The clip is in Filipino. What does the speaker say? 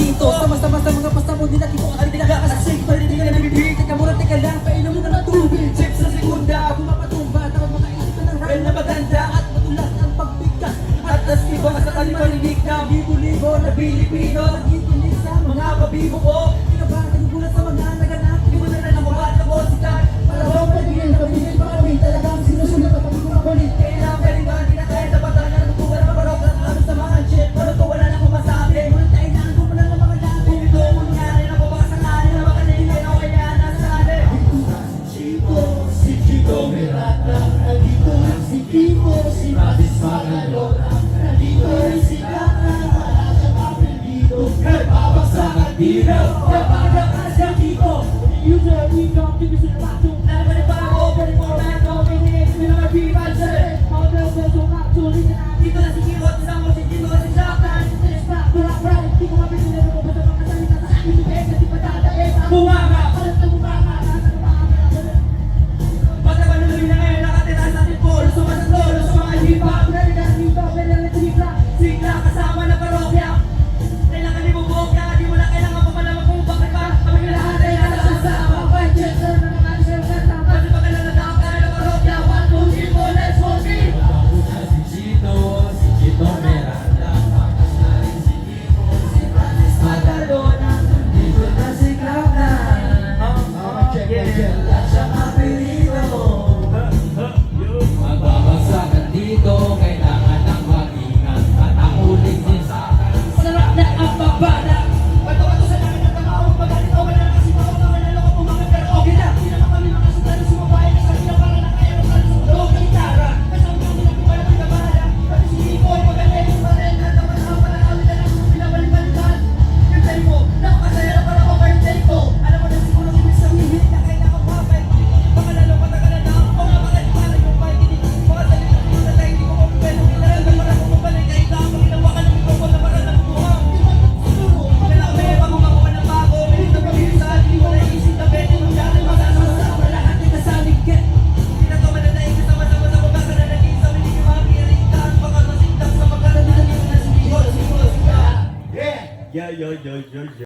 dito. Sama-sama sa mga pasta mo, nilaki ko ang tinakakasasig. Parinig ka na nabibig, teka muna, teka lang, painom mo na ng tubig. Chip sa segunda, ako mapatumba, takot makaisip ka ng rhyme na maganda at matulas ang pagbigkas. At tas iba sa kaliparinig na libo-libo na Pilipino nag-ipinig sa mga pabibo ko. Di ka ba nagugulat sa mga naganap? Di mo na lang mga mo si Dad. Malabang pagiging kapigil pa kami, talagang sinusunod at pagiging makulit. Kailangan ka rin ba, di na kaya napatan na natutuwa na mabarok at alam sa mga shit. Pero to wala na akong masabi. Ngunit tayo na ko na lang mga dati. Kung ito ang mangyari na papakasakali na makanilin o kaya nasali. Si Chico Mirata, nandito si Kiko, si Francis Magalona, nandito rin si Kaka, at ang apelido, kay babagsak at dinaw, kapagak ka sa Kiko. User, we come to this battle, never the battle, very more man, dominate, we never be bad, say, all the bells will not to listen, dito na si Kiko, isang mo si Kiko, si Japan, this back to the right, di ko mapinin na mo, basta makasalita sa akin, di ba, di ba tatay, bumanga, palit na bumanga, sigla kasama na parokya. Kailangan ni bubokya, di mo na kailangan pumalaman kung bakit ba kami lahat ay nasasama. Budget na naman siya sa kasi pa kailangan na kaya na parokya. 1, 2, 3, 4, let's go, team! Si Chito Miranda, pakas na rin si Kiko, si Francis Magalona, dito na si Clara. Lahat siyang apelido. Magbabagsakan dito, kailangan ng mag-ingat at ang huling din sa akin. Sarap na ang babada. Bato-bato sa namin ang tamawag, magalit o wala kasi mga manalo ko pumangat pero okay na. Hindi naman kami makasundalo sa mabahay na sa kanya para na kayo ng sundo. Gitara, kasama nyo pinagpipala ng kabahala. Pati si Nico ay magaling pa rin at naman ang panakawin na lang kung pinabalik-balikan. Yung tayo mo, napakasaya na para ako yung tayo ko. Alam mo na siguro ibig sabihin na kailangan mapay. Baka lalo patagalan na ako na makalipanan yung bike. Mga salita ko na tayo, hindi ko mapapelo. Kailangan na para kung mabalik kahit na ako ginawa ka ng mikrofon na para ng buhang. Kailangan may pangumakuha ng bago. Minit na pag-iisa, hindi mo naisip na pwede mong dati masasama. Lahat ay kasalig ka. Hindi na ito mananaig kasama-sama sa mga ka na nag-iisa. Hindi ka makakiritan. Baka masigdang sa magkala na naging na si Dios. Yeah, yo.